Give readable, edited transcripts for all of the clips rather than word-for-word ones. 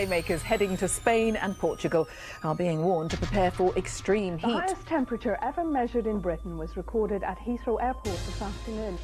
holidaymakers heading to Spain and Portugal are being warned to prepare for extreme heat. The highest temperature ever measured in Britain was recorded at Heathrow Airport this afternoon.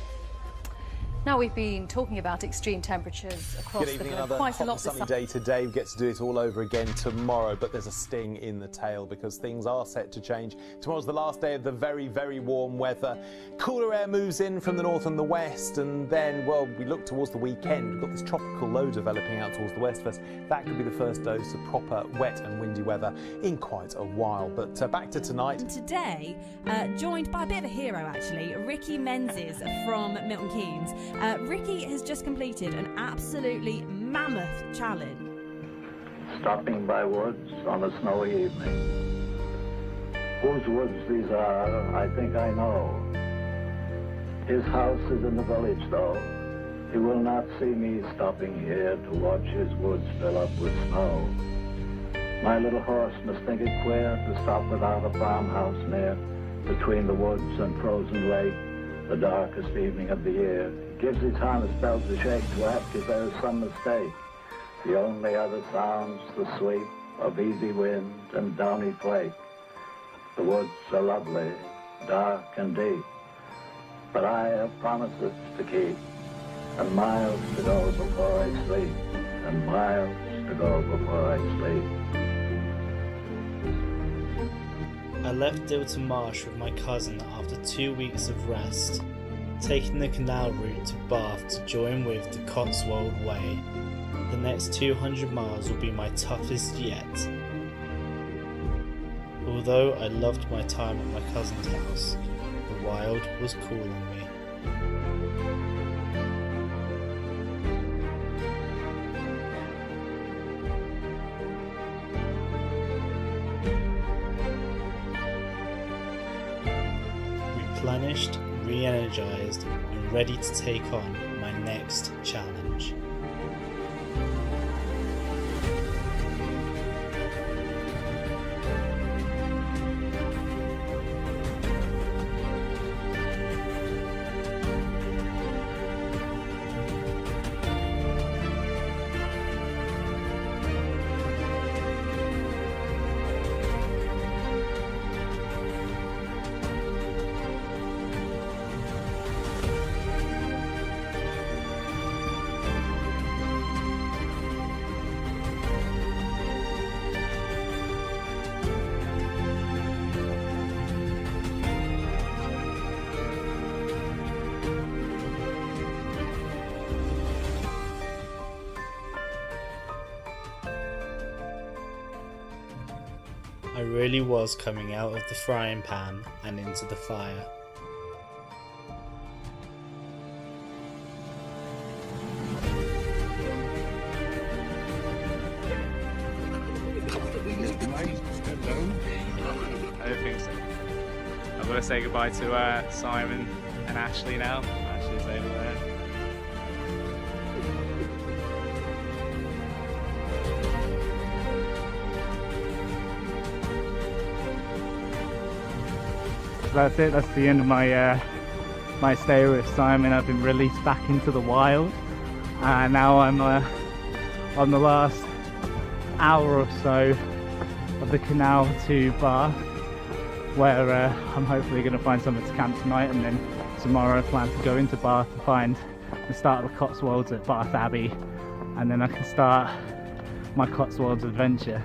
Now, we've been talking about extreme temperatures across the globe quite a lot this sunny day today. We get to do it all over again tomorrow, but there's a sting in the tail because things are set to change. Tomorrow's the last day of the very, very warm weather. Cooler air moves in from the north and the west, and then, well, we look towards the weekend. We've got this tropical low developing out towards the west of us. That could be the first dose of proper wet and windy weather in quite a while. But back to tonight. And today, joined by a bit of a hero, actually, Ricky Menzies from Milton Keynes. Ricky has just completed an absolutely mammoth challenge. Stopping by woods on a snowy evening. Whose woods these are, I think I know. His house is in the village, though. He will not see me stopping here to watch his woods fill up with snow. My little horse must think it queer to stop without a farmhouse near, between the woods and frozen lake, the darkest evening of the year. Gives his harness bells a shake to ask if there is some mistake. The only other sounds the sweep of easy wind and downy flake. The woods are lovely, dark and deep, but I have promises to keep, and miles to go before I sleep, and miles to go before I sleep. I left Dilton Marsh with my cousin after 2 weeks of rest, taking the canal route to Bath to join with the Cotswold Way. The next 200 miles will be my toughest yet. Although I loved my time at my cousin's house, the wild was calling me. Replenished, re-energized and ready to take on my next challenge. I really was coming out of the frying pan and into the fire. I don't think so. I've got to say goodbye to Simon and Ashley now. Ashley's over there. That's it, that's the end of my my stay with Simon. I've been released back into the wild, and now I'm on the last hour or so of the canal to Bath, where I'm hopefully going to find somewhere to camp tonight, and then tomorrow I plan to go into Bath to find the start of the Cotswolds at Bath Abbey, and then I can start my Cotswolds adventure.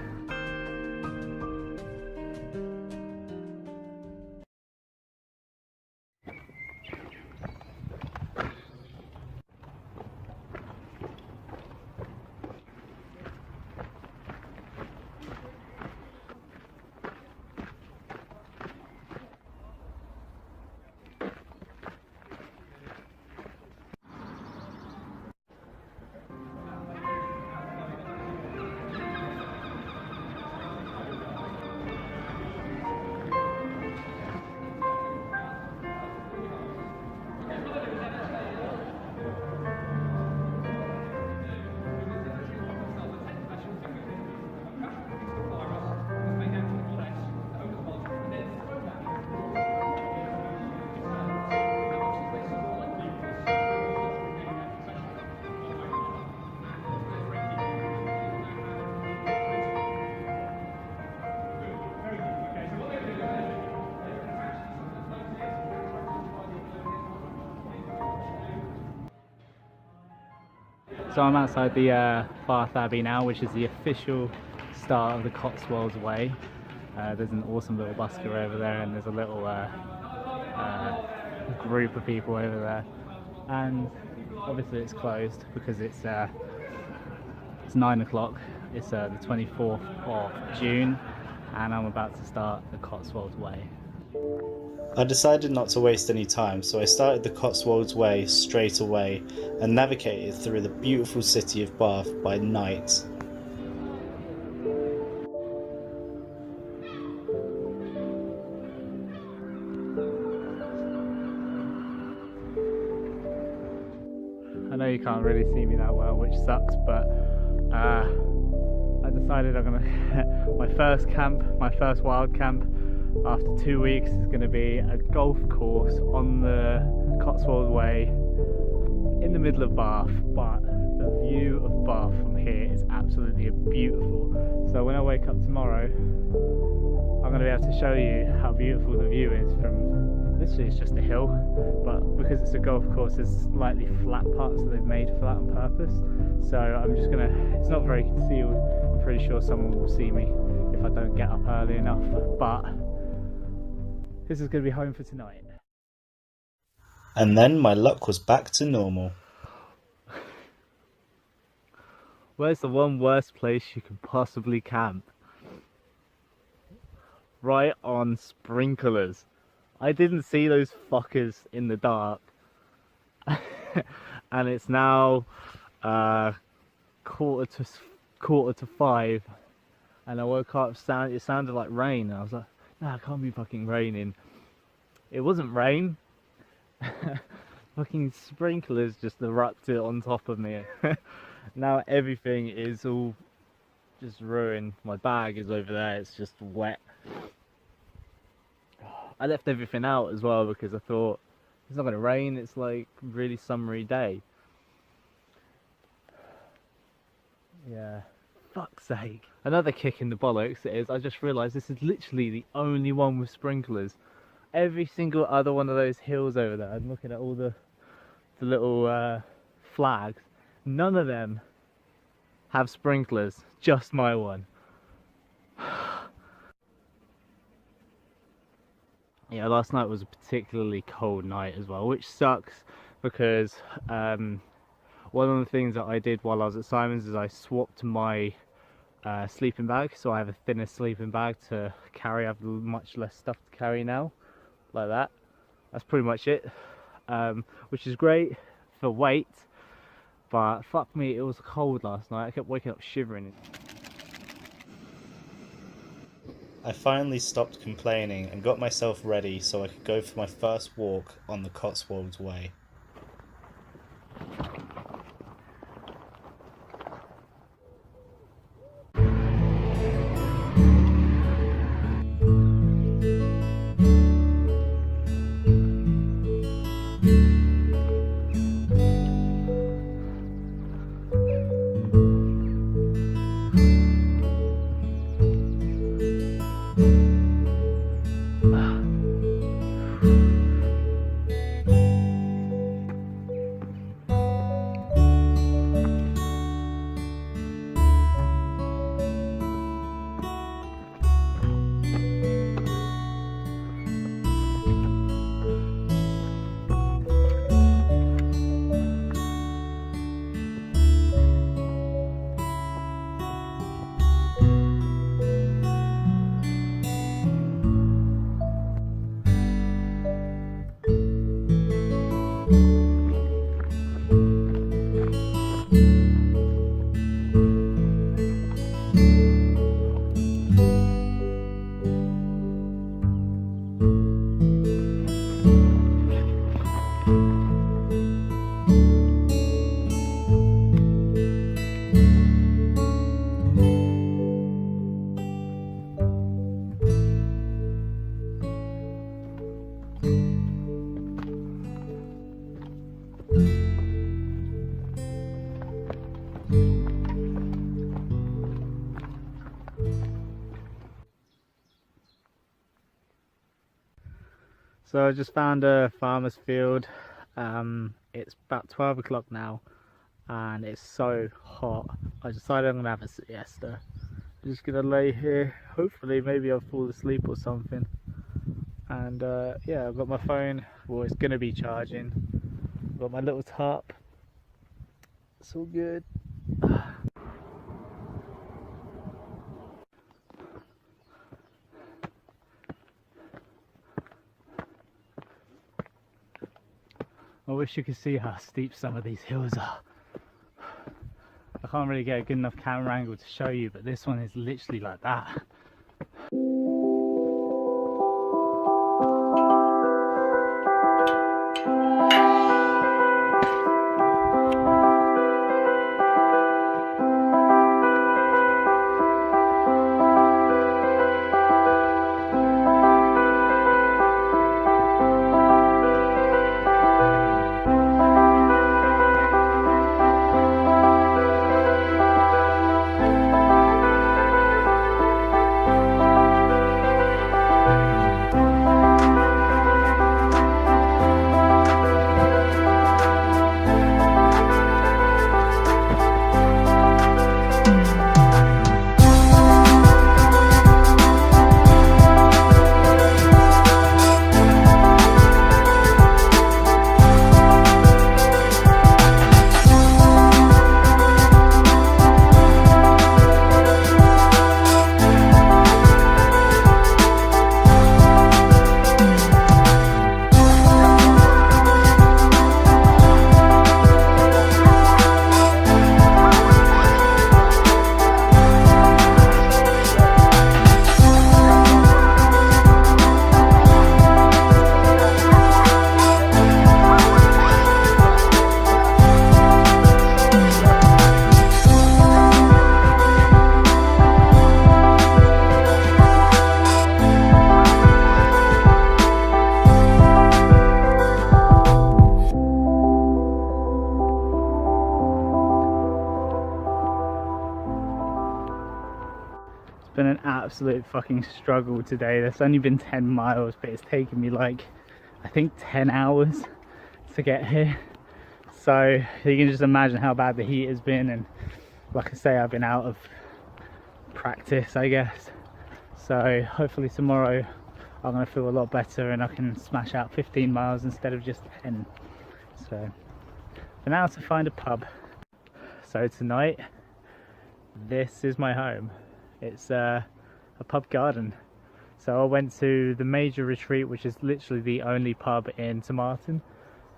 So I'm outside the Bath Abbey now, which is the official start of the Cotswold Way. There's an awesome little busker over there, and there's a little group of people over there. And obviously it's closed because it's 9 o'clock. It's the 24th of June, and I'm about to start the Cotswold Way. I decided not to waste any time, so I started the Cotswold Way straight away and navigated through the beautiful city of Bath by night. I know you can't really see me that well, which sucks, but I decided I'm gonna my first camp, my first wild camp after 2 weeks is going to be a golf course on the Cotswold Way in the middle of Bath, but the view of Bath from here is absolutely beautiful. So when I wake up tomorrow, I'm going to be able to show you how beautiful the view is from, literally it's just a hill, but because it's a golf course there's slightly flat parts that they've made flat on purpose. So I'm just going to, it's not very concealed, I'm pretty sure someone will see me if I don't get up early enough, but this is going to be home for tonight. And then my luck was back to normal. Where's the one worst place you could possibly camp? Right on sprinklers. I didn't see those fuckers in the dark. And it's now quarter to 5, and I woke up, it sounded like rain, and I was like, nah, it can't be fucking raining. It wasn't rain. Fucking sprinklers just erupted on top of me. Now everything is all just ruined. My bag is over there, it's just wet. I left everything out as well because I thought it's not going to rain, it's like a really summery day. Yeah, fuck's sake. Another kick in the bollocks is I just realised this is literally the only one with sprinklers. Every single other one of those hills over there, I'm looking at all the little flags, none of them have sprinklers, just my one. Yeah, last night was a particularly cold night as well, which sucks because one of the things that I did while I was at Simon's is I swapped my sleeping bag, so I have a thinner sleeping bag to carry. I have much less stuff to carry now, like that. That's pretty much it, which is great for weight, but fuck me, it was cold last night. I kept waking up shivering. I finally stopped complaining and got myself ready so I could go for my first walk on the Cotswold Way. So I just found a farmer's field. It's about 12 o'clock now, and it's so hot. I decided I'm gonna have a siesta. I'm just gonna lay here, hopefully maybe I'll fall asleep or something. And yeah, I've got my phone, well, it's gonna be charging. I've got my little tarp, it's all good. I wish you could see how steep some of these hills are. I can't really get a good enough camera angle to show you, but this one is literally like that. Been an absolute fucking struggle today. There's only been 10 miles, but it's taken me like, I think 10 hours to get here. So you can just imagine how bad the heat has been, and like I say, I've been out of practice, I guess. So hopefully tomorrow I'm gonna feel a lot better and I can smash out 15 miles instead of just 10. So for now, to find a pub. So tonight, this is my home. It's a pub garden. So I went to the Major Retreat, which is literally the only pub in Tomarton,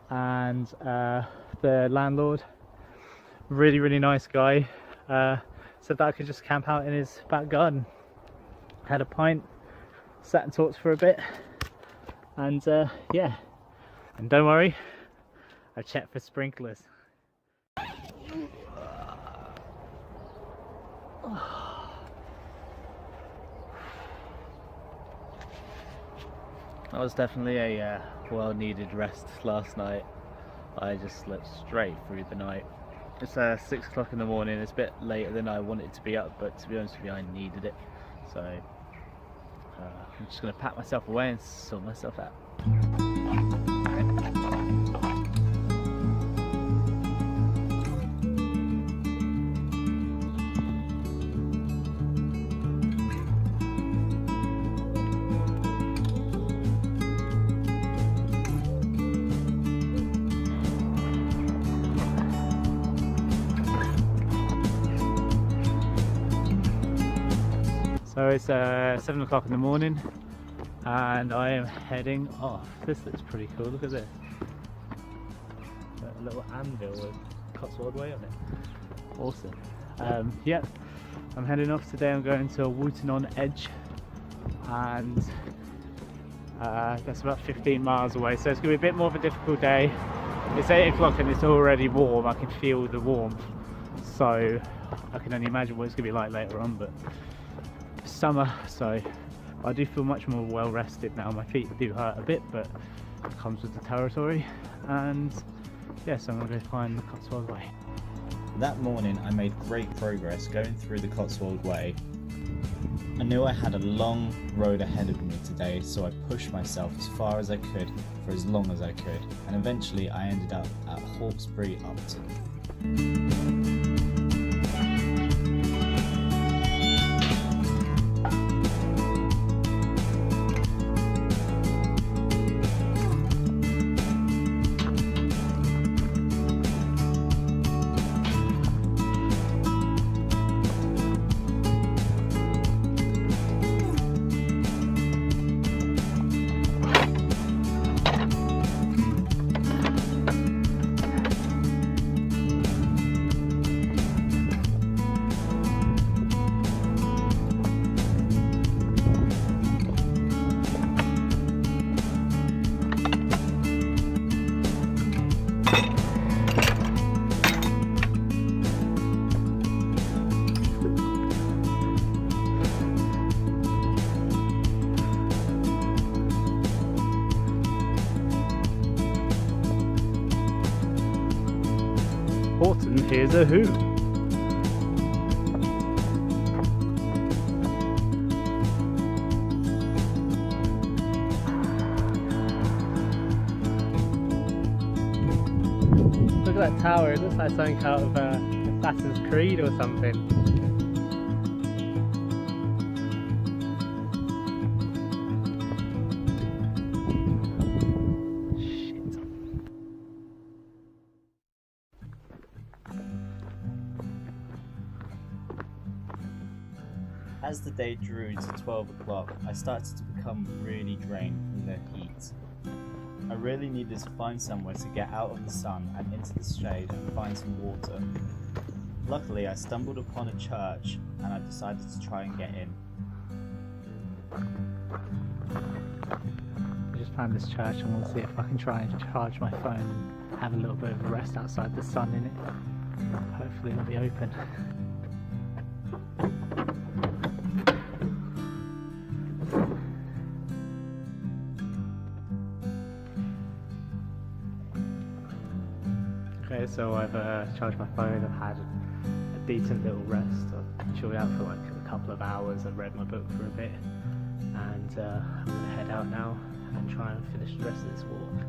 and the landlord, really nice guy, said that I could just camp out in his back garden. Had a pint, sat and talked for a bit, and yeah, and don't worry, I checked for sprinklers. That was definitely a well-needed rest last night. I just slept straight through the night. It's 6 o'clock in the morning. It's a bit later than I wanted to be up, but to be honest with you, I needed it. So I'm just going to pack myself away and sort myself out. So it's 7 o'clock in the morning and I am heading off. This looks pretty cool, look at this. A little anvil with Cotswold Way on it. Awesome. Yeah, I'm heading off today. I'm going to Wooton-Under-Edge, and that's about 15 miles away, so it's going to be a bit more of a difficult day. It's 8 o'clock and it's already warm. I can feel the warmth, so I can only imagine what it's going to be like later on. But summer, so I do feel much more well rested now. My feet do hurt a bit, but it comes with the territory. And yeah, so I'm going to go find the Cotswold Way. That morning I made great progress going through the Cotswold Way. I knew I had a long road ahead of me today, so I pushed myself as far as I could for as long as I could, and eventually I ended up at Hawkesbury Upton. Here's a who. Look at that tower, it looks like something out of Assassin's Creed or something. As the day drew to 12 o'clock, I started to become really drained from the heat. I really needed to find somewhere to get out of the sun and into the shade and find some water. Luckily, I stumbled upon a church and I decided to try and get in. I just found this church and we'll see if I can try and charge my phone and have a little bit of a rest outside the sun in it. Hopefully it'll be open. Okay, so I've charged my phone, I've had a decent little rest, I've chilled out for like a couple of hours, I've read my book for a bit, and I'm going to head out now and try and finish the rest of this walk.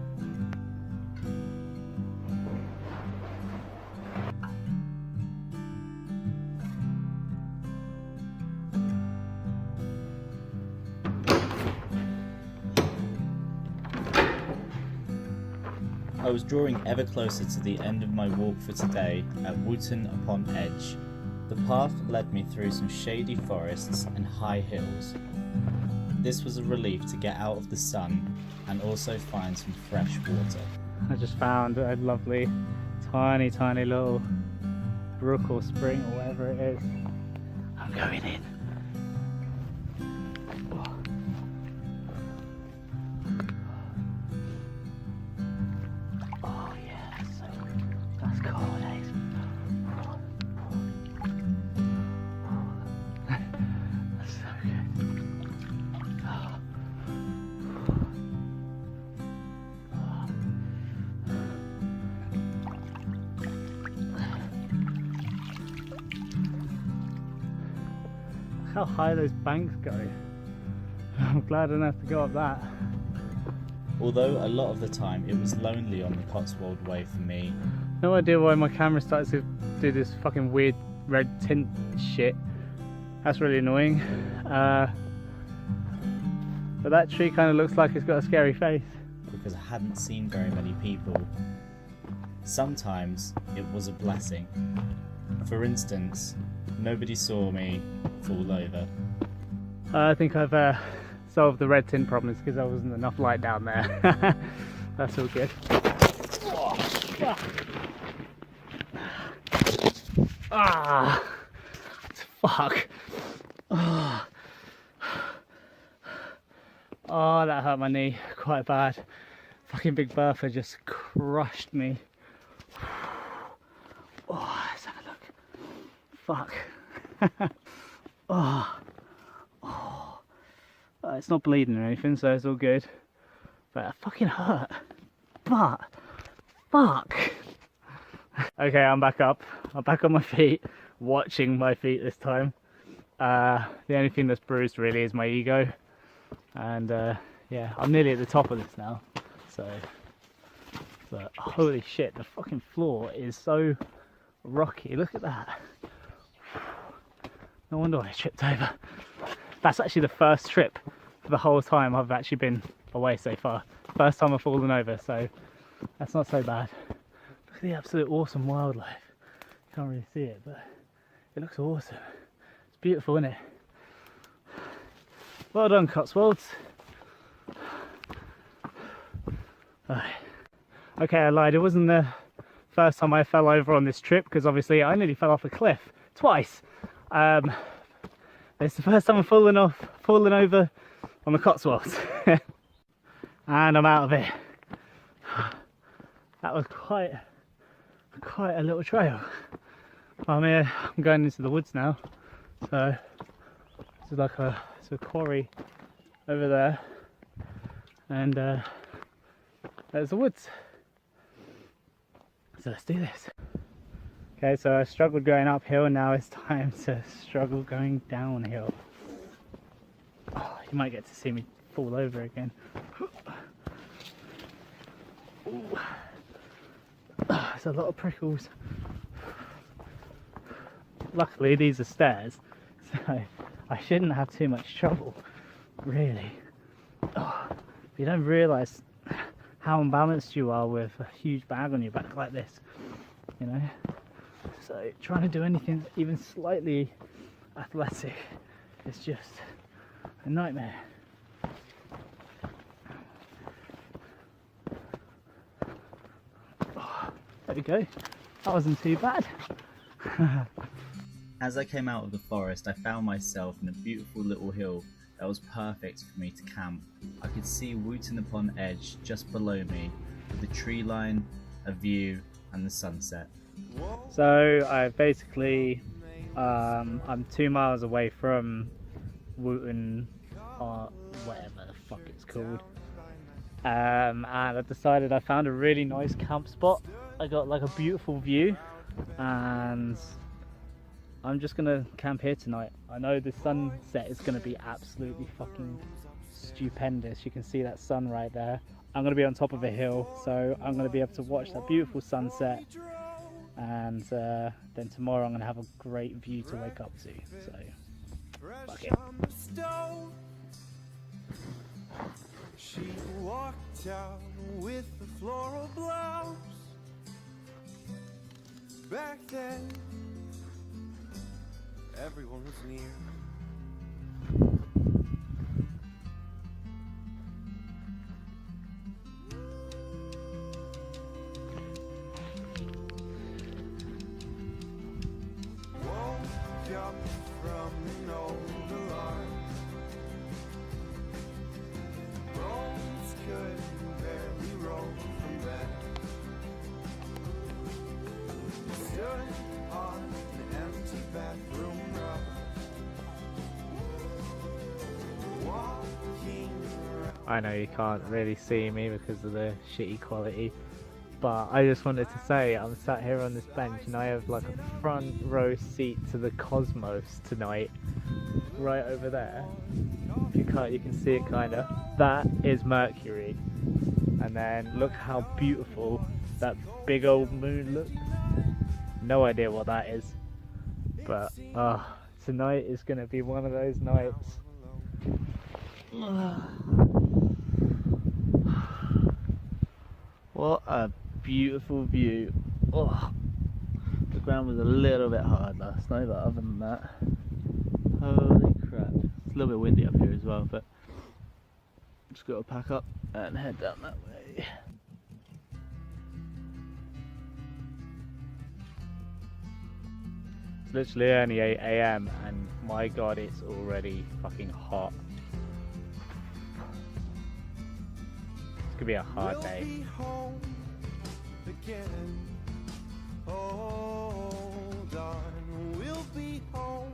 I was drawing ever closer to the end of my walk for today at Wooton-Upon-Edge. The path led me through some shady forests and high hills. This was a relief to get out of the sun and also find some fresh water. I just found a lovely tiny little brook or spring or whatever it is. I'm going in. How high those banks go. I'm glad I don't have to go up that. Although a lot of the time it was lonely on the Cotswold Way for me. No idea why my camera starts to do this fucking weird red tint shit. That's really annoying. But that tree kind of looks like it's got a scary face. Because I hadn't seen very many people. Sometimes it was a blessing. For instance, nobody saw me fall over. I think I've solved the red tint problems because there wasn't enough light down there. That's all good. Ah, fuck. Oh, that hurt my knee quite bad. Fucking Big Bertha just crushed me. Oh, let's have a look. Fuck. It's not bleeding or anything, so it's all good. But it fucking hurt. But, fuck. Okay, I'm back up. I'm back on my feet, watching my feet this time. The only thing that's bruised really is my ego. And yeah, I'm nearly at the top of this now. So, but holy shit, the fucking floor is so rocky. Look at that. No wonder I tripped over. That's actually the first trip for the whole time I've actually been away so far. First time I've fallen over, so that's not so bad. Look at the absolute awesome wildlife. Can't really see it, but it looks awesome. It's beautiful, isn't it? Well done, Cotswolds. Okay, I lied. It wasn't the first time I fell over on this trip, because obviously I nearly fell off a cliff twice. It's the first time I've fallen over on the Cotswolds. And I'm out of it. That was quite a little trail. I'm here, I'm going into the woods now. So this is like a quarry over there. And there's the woods. So let's do this. Okay, so I struggled going uphill, and now it's time to struggle going downhill. Oh, you might get to see me fall over again. There's a lot of prickles. Luckily these are stairs, so I shouldn't have too much trouble, really. You don't realise how unbalanced you are with a huge bag on your back like this, you know. So trying to do anything even slightly athletic is just a nightmare. There we go. That wasn't too bad. As I came out of the forest, I found myself in a beautiful little hill that was perfect for me to camp. I could see Wooton-Upon-Edge just below me, with the tree line, a view, and the sunset. So I basically, I'm 2 miles away from Wooton, or whatever the fuck it's called. And I decided I found a really nice camp spot. I got like a beautiful view, and I'm just gonna camp here tonight. I know the sunset is gonna be absolutely fucking stupendous. You can see that sun right there. I'm gonna be on top of a hill, so I'm gonna be able to watch that beautiful sunset, and then tomorrow I'm gonna have a great view to wake up to. So fuck it. She walked out with the floral blouse. Back then, everyone was near. Woke up from an old alarm. Bones could barely roll from bed. Stood on an empty bathroom rug, walking around. I know you can't really see me because of the shitty quality, but I just wanted to say I'm sat here on this bench and I have like a front row seat to the cosmos tonight, right over there. If you can't, you can see it kinda. That is Mercury, and then look how beautiful that big old moon looks. No idea what that is, but tonight is gonna be one of those nights. What a beautiful view. The ground was a little bit hard last night, but other than that, holy crap. It's a little bit windy up here as well, but I'm just gotta pack up and head down that way. It's literally only 8 AM and my god, it's already fucking hot. It's gonna be a hard day. We'll be home again. Hold on, we'll be home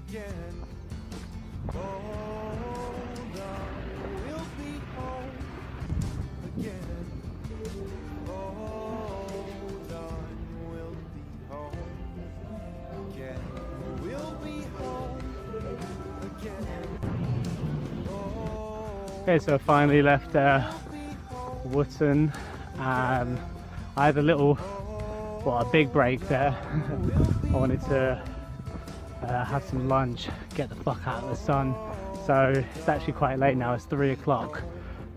again. Hold on, we'll be home again. Hold on, we'll be home again. We'll be home again. Okay, so I finally left Wooton. I had a little well, a big break there. I wanted to have some lunch, get the fuck out of the sun. So it's actually quite late now, it's 3 o'clock,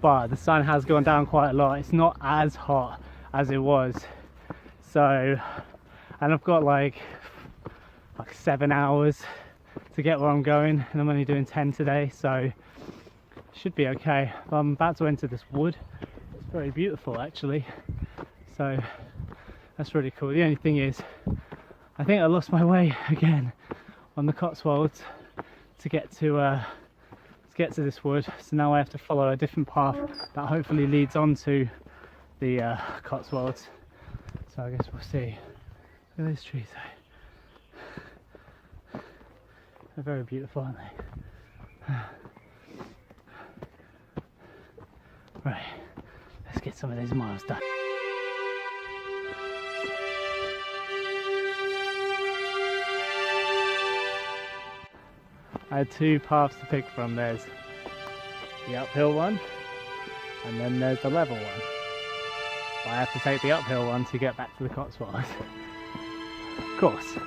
but the sun has gone down quite a lot. It's not as hot as it was. So, and I've got like 7 hours to get where I'm going, and I'm only doing 10 today, so should be okay. But I'm about to enter this wood. It's very beautiful actually, so that's really cool. The only thing is, I think I lost my way again on the Cotswolds to get to this wood, so now I have to follow a different path that hopefully leads on to the Cotswolds. So I guess we'll see. Look at those trees though. They're very beautiful, aren't they? Right, let's get some of those miles done. I had 2 paths to pick from. There's the uphill one, and then there's the level one. But I have to take the uphill one to get back to the Cotswolds. Of course.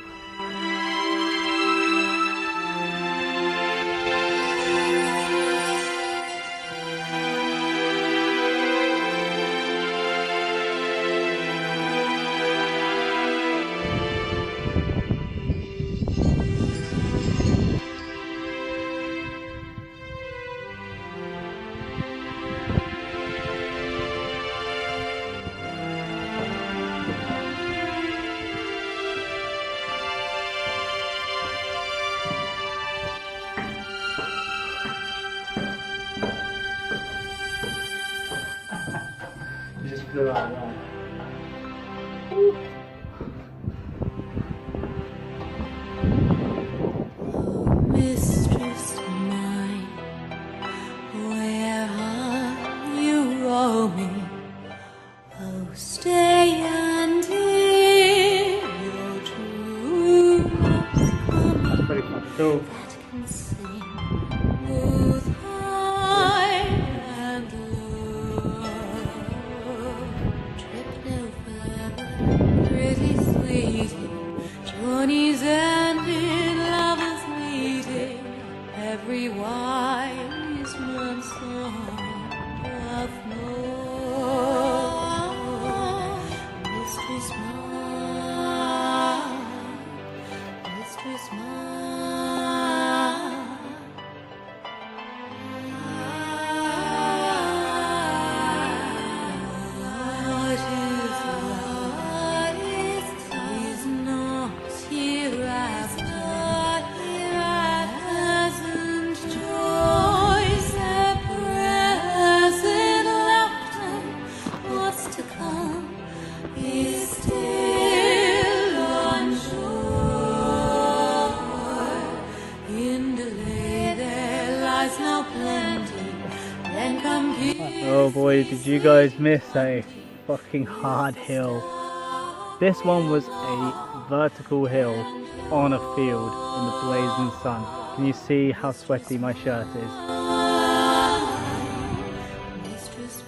Flew out there. Mistress mine, where are you roaming? Oh, stay and hear your true love's coming. Pretty fucking cool. That can sing both high and low. Trip no further, pretty sweetie. Journeys ended, lovers meeting. Every wise man's song of more. Mistress mine, mistress mine. What is love? Is not hereafter. Present joys, their present laughter. What's to come is still unsure. In delay there lies no plenty. Then come Oh boy, did you guys miss a fucking hard hill? This one was a vertical hill on a field in the blazing sun. Can you see how sweaty my shirt is? Mistress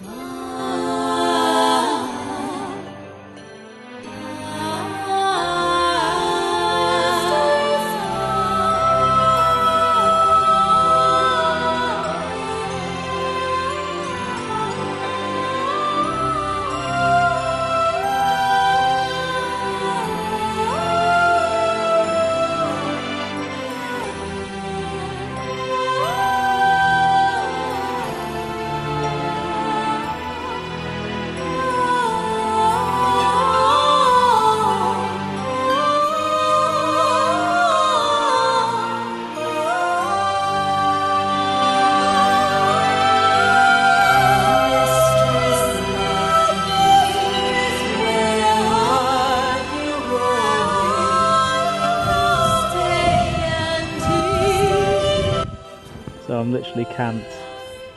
So I'm literally camped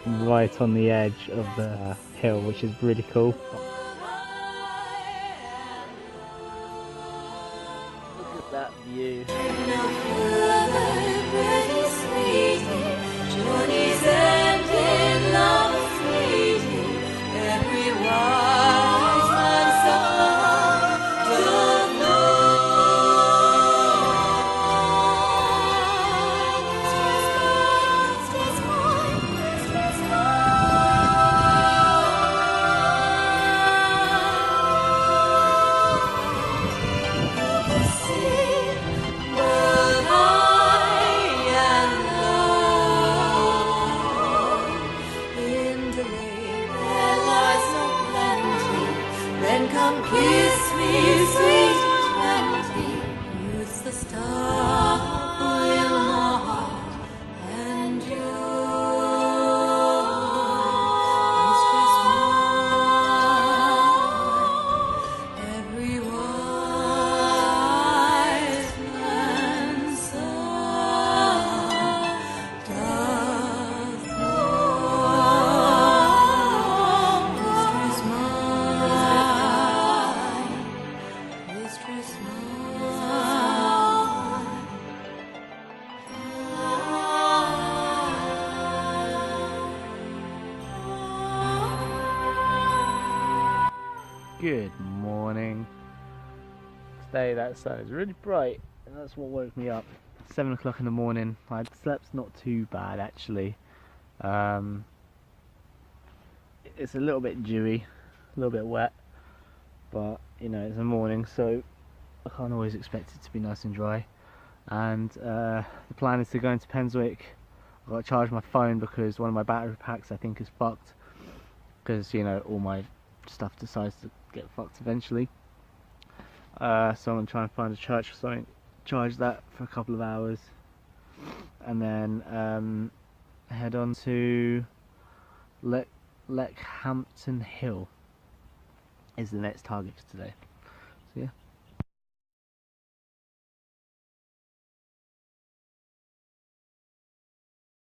right on the edge of the hill, which is really cool. Look at that view. every wise man's song. Good morning. Today that sun is really bright and that's what woke me up. 7 o'clock in the morning. I slept not too bad actually. It's a little bit dewy, a little bit wet, but you know it's a morning, so I can't always expect it to be nice and dry. And the plan is to go into Painswick. I've got to charge my phone because one of my battery packs I think is fucked, because you know all my stuff decides to get fucked eventually. So I'm going to try and find a church or something, charge that for a couple of hours, and then head on to Leckhampton Hill is the next target for today. So yeah,